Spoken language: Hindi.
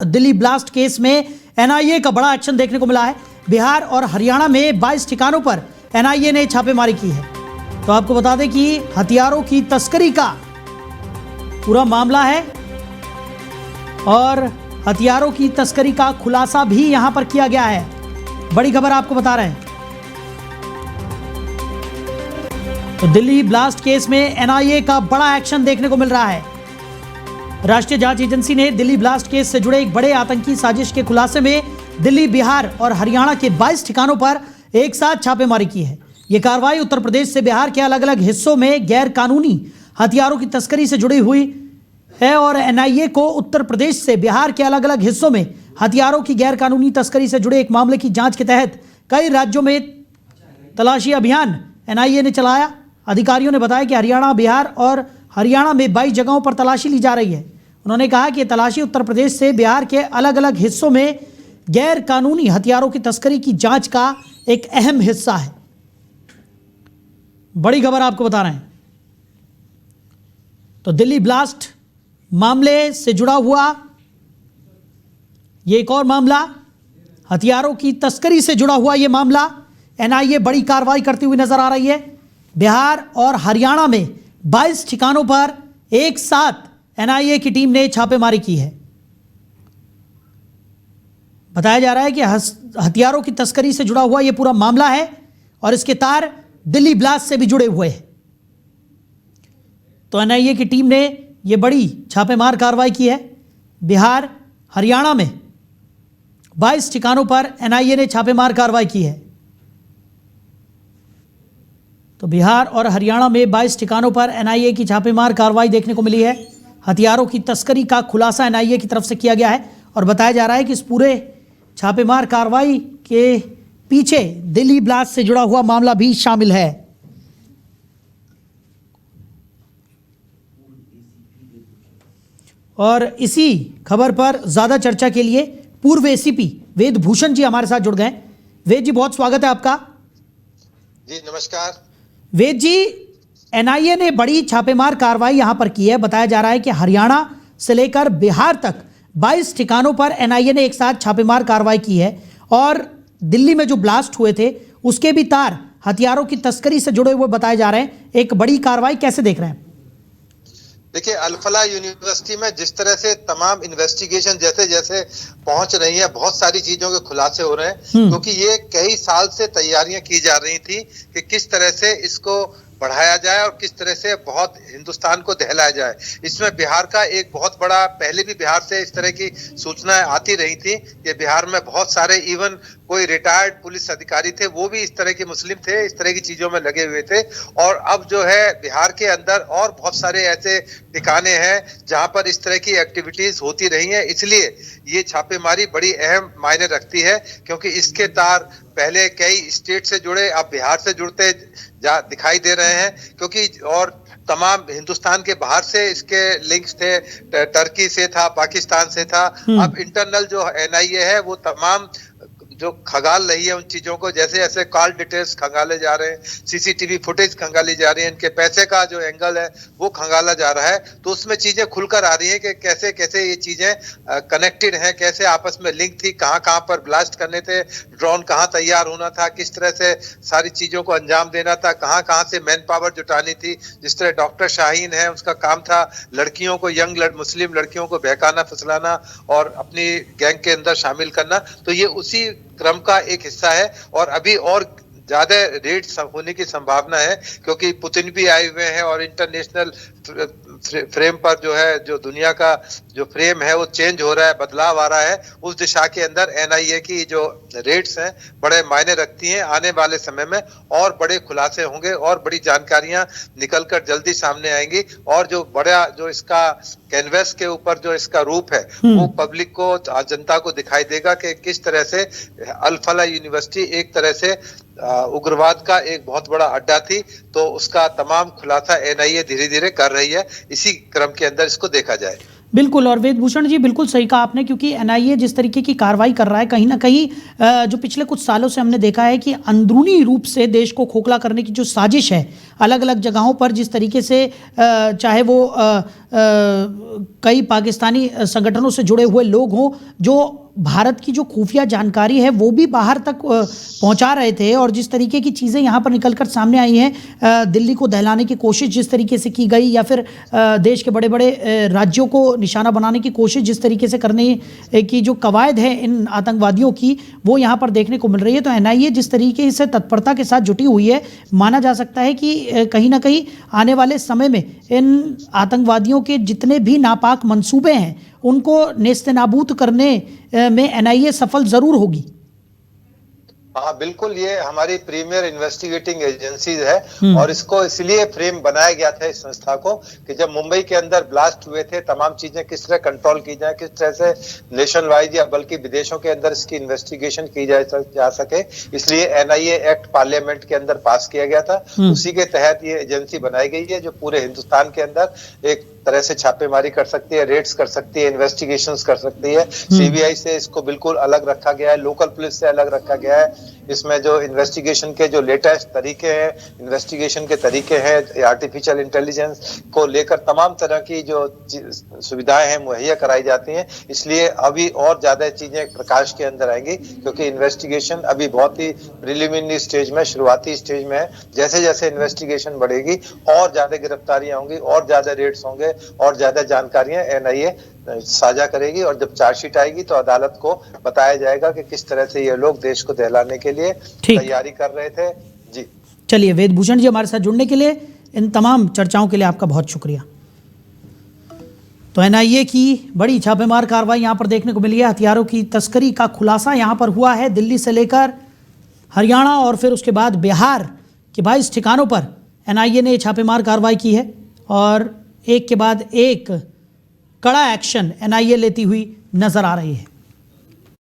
दिल्ली ब्लास्ट केस में एनआईए का बड़ा एक्शन देखने को मिला है। बिहार और हरियाणा में 22 ठिकानों पर एनआईए ने छापेमारी की है। तो आपको बता दें कि हथियारों की तस्करी का पूरा मामला है और हथियारों की तस्करी का खुलासा भी यहां पर किया गया है। बड़ी खबर आपको बता रहे हैं। तो दिल्ली ब्लास्ट केस में एनआईए का बड़ा एक्शन देखने को मिल रहा है। राष्ट्रीय जांच एजेंसी ने दिल्ली ब्लास्ट केस से जुड़े एक बड़े आतंकी साजिश के खुलासे में दिल्ली, बिहार और हरियाणा के 22 ठिकानों पर एक साथ छापेमारी की है। यह कार्रवाई उत्तर प्रदेश से बिहार के अलग अलग हिस्सों में गैर कानूनी हथियारों की तस्करी से जुड़ी हुई है और एनआईए को उत्तर प्रदेश से बिहार के अलग अलग हिस्सों में हथियारों की गैर कानूनी तस्करी से जुड़े एक मामले की जांच के तहत कई राज्यों में तलाशी अभियान एनआईए ने चलाया। अधिकारियों ने बताया कि हरियाणा, बिहार और हरियाणा में 22 जगहों पर तलाशी ली जा रही है। उन्होंने कहा कि तलाशी उत्तर प्रदेश से बिहार के अलग अलग हिस्सों में गैर कानूनी हथियारों की तस्करी की जांच का एक अहम हिस्सा है। बड़ी खबर आपको बता रहे हैं। तो दिल्ली ब्लास्ट मामले से जुड़ा हुआ ये एक और मामला, हथियारों की तस्करी से जुड़ा हुआ ये मामला, एनआईए बड़ी कार्रवाई करती हुई नजर आ रही है। बिहार और हरियाणा में 22 ठिकानों पर एक साथ एनआईए की टीम ने छापेमारी की है। बताया जा रहा है कि हथियारों की तस्करी से जुड़ा हुआ यह पूरा मामला है और इसके तार दिल्ली ब्लास्ट से भी जुड़े हुए हैं। तो एनआईए की टीम ने यह बड़ी छापेमार कार्रवाई की है। बिहार, हरियाणा में 22 ठिकानों पर एनआईए ने छापेमार कार्रवाई की है। तो बिहार और हरियाणा में 22 ठिकानों पर एनआईए की छापेमार कार्रवाई देखने को मिली है। हथियारों की तस्करी का खुलासा एनआईए की तरफ से किया गया है और बताया जा रहा है कि इस पूरे छापेमार कार्रवाई के पीछे दिल्ली ब्लास्ट से जुड़ा हुआ मामला भी शामिल है। और इसी खबर पर ज्यादा चर्चा के लिए पूर्व एसीपी वेद भूषण जी हमारे साथ जुड़ गए। वेद जी, बहुत स्वागत है आपका। जी नमस्कार। वेद जी, एनआईए ने बड़ी छापेमार कार्रवाई यहां पर की है। बताया जा रहा है कि हरियाणा से लेकर बिहार तक 22 ठिकानों पर एनआईए ने एक साथ छापेमार कार्रवाई की है और दिल्ली में जो ब्लास्ट हुए थे उसके भी तार हथियारों की तस्करी से जुड़े हुए बताए जा रहे हैं। एक बड़ी कार्रवाई कैसे देख रहे हैं? देखिए, अल-फलाह यूनिवर्सिटी में जिस तरह से तमाम इन्वेस्टिगेशन जैसे जैसे पहुंच रही है, बहुत सारी चीजों के खुलासे हो रहे हैं, क्योंकि ये कई साल से तैयारियां की जा रही थी कि किस तरह से इसको बढ़ाया जाए और किस तरह से बहुत हिंदुस्तान को दहलाया जाए। इसमें बिहार का एक बहुत बड़ा, पहले भी बिहार से इस तरह की सूचनाएं आती रही थी कि बिहार में बहुत सारे, इवन कोई रिटायर्ड पुलिस अधिकारी थे, वो भी इस तरह के मुस्लिम थे, इस तरह की चीजों में लगे हुए थे। और अब जो है बिहार के अंदर और बहुत सारे ऐसे ठिकाने हैं जहां पर इस तरह की एक्टिविटीज होती रही हैं। इसलिए ये छापेमारी बड़ी अहम मायने रखती है, क्योंकि इसके तार पहले कई स्टेट से जुड़े, अब बिहार से जुड़ते दिखाई दे रहे हैं, क्योंकि और तमाम हिंदुस्तान के बाहर से इसके लिंक्स थे, टर्की से था, पाकिस्तान से था। अब इंटरनल जो एनआईए है वो तमाम जो खंगाल रही है उन चीजों को, जैसे जैसे कॉल डिटेल्स खंगाले जा रहे हैं, सीसीटीवी फुटेज खंगाली जा रही है, इनके पैसे का जो एंगल है वो खंगाला जा रहा है। तो उसमें चीजें खुलकर आ रही हैं कि कैसे कैसे ये चीजें कनेक्टेड हैं, कैसे आपस में लिंक थी, कहां कहां पर ब्लास्ट करने थे, ड्रोन कहां तैयार होना था, किस तरह से सारी चीजों को अंजाम देना था, कहां कहां से मैन पावर जुटानी थी। जिस तरह डॉक्टर शाहीन है, उसका काम था लड़कियों को, मुस्लिम लड़कियों को बहकाना, फुसलाना और अपनी गैंग के अंदर शामिल करना। तो ये उसी क्रम का एक हिस्सा है और अभी और ज्यादा रेड होने की संभावना है, क्योंकि पुतिन भी आए हुए हैं और इंटरनेशनल फ्रेम पर जो है, जो दुनिया का जो फ्रेम है वो चेंज हो रहा है, बदलाव आ रहा है। उस दिशा के अंदर एनआईए की जो रेड्स हैं बड़े मायने रखती हैं। आने वाले समय में और बड़े खुलासे होंगे और बड़ी जानकारियां निकलकर जल्दी सामने आएंगी और जो बड़ा, जो इसका कैनवस के ऊपर जो इसका रूप है वो पब्लिक को, जनता को दिखाई देगा कि किस तरह से अल-फलाह यूनिवर्सिटी एक तरह से उग्रवाद का एक बहुत बड़ा अड्डा थी। तो उसका तमाम खुलासा एनआईए धीरे धीरे कर रही है। इसी क्रम के अंदर इसको देखा जाए। बिल्कुल, और वेदभूषण जी बिल्कुल सही कहा आपने, क्योंकि एनआईए जिस तरीके की कार्रवाई कर रहा है, कहीं ना कहीं जो पिछले कुछ सालों से हमने देखा है कि अंदरूनी रूप से देश को खोखला करने की जो साजिश है अलग अलग जगहों पर, जिस तरीके से चाहे वो कई पाकिस्तानी संगठनों से जुड़े हुए लोग हों जो भारत की जो खुफिया जानकारी है वो भी बाहर तक पहुंचा रहे थे, और जिस तरीके की चीज़ें यहाँ पर निकलकर सामने आई हैं, दिल्ली को दहलाने की कोशिश जिस तरीके से की गई, या फिर देश के बड़े बड़े राज्यों को निशाना बनाने की कोशिश जिस तरीके से करने की जो कवायद है इन आतंकवादियों की, वो यहाँ पर देखने को मिल रही है। तो एनआईए जिस तरीके से तत्परता के साथ जुटी हुई है, माना जा सकता है कि कहीं ना कहीं आने वाले समय में इन आतंकवादियों के जितने भी नापाक मंसूबे हैं उनको नेस्तनाबूद करने में एनआईए सफल जरूर होगी। हाँ बिल्कुल, ये हमारी प्रीमियर इन्वेस्टिगेटिंग एजेंसी है और इसको इसलिए फ्रेम बनाया गया था इस संस्था को कि जब मुंबई के अंदर ब्लास्ट हुए थे, तमाम चीजें किस तरह कंट्रोल की जाए, किस तरह से नेशन वाइज या बल्कि विदेशों के अंदर इसकी इन्वेस्टिगेशन की जा सके, इसलिए एनआईए एक्ट पार्लियामेंट के अंदर पास किया गया था। उसी के तहत ये एजेंसी बनाई गई है जो पूरे हिंदुस्तान के अंदर एक तरह से छापेमारी कर सकती है, रेड्स कर सकती है, इन्वेस्टिगेशंस कर सकती है। सीबीआई से इसको बिल्कुल अलग रखा गया है, लोकल पुलिस से अलग रखा गया है। इसमें जो इन्वेस्टिगेशन के जो लेटेस्ट तरीके हैं, इन्वेस्टिगेशन के तरीके हैं, आर्टिफिशियल इंटेलिजेंस को लेकर तमाम तरह की जो सुविधाएं हैं मुहैया कराई जाती हैं। इसलिए अभी और ज्यादा चीजें प्रकाश के अंदर आएंगी क्योंकि इन्वेस्टिगेशन अभी बहुत ही प्रिलिमिनरी स्टेज में, शुरुआती स्टेज में है। जैसे जैसे इन्वेस्टिगेशन बढ़ेगी और ज्यादा गिरफ्तारियां होंगी और ज्यादा रेड्स होंगे और ज्यादा जानकारियां एनआईए साझा करेगी, और जब चार्जशीट आएगी तो अदालत को बताया जाएगा कि किस तरह से ये लोग देश को दहलाने के लिए तैयारी कर रहे थे। जी चलिए, वेदभूषण जी हमारे साथ जुड़ने के लिए, इन तमाम चर्चाओं के लिए आपका बहुत शुक्रिया। तो एनआईए की बड़ी छापेमार कार्रवाई यहाँ पर देखने को मिली है। हथियारों की तस्करी का खुलासा यहाँ पर हुआ है। दिल्ली से लेकर हरियाणा और फिर उसके बाद बिहार के 22 ठिकानों पर एनआईए ने छापेमार कार्रवाई की है और एक के बाद एक कड़ा एक्शन एनआईए लेती हुई नजर आ रही है।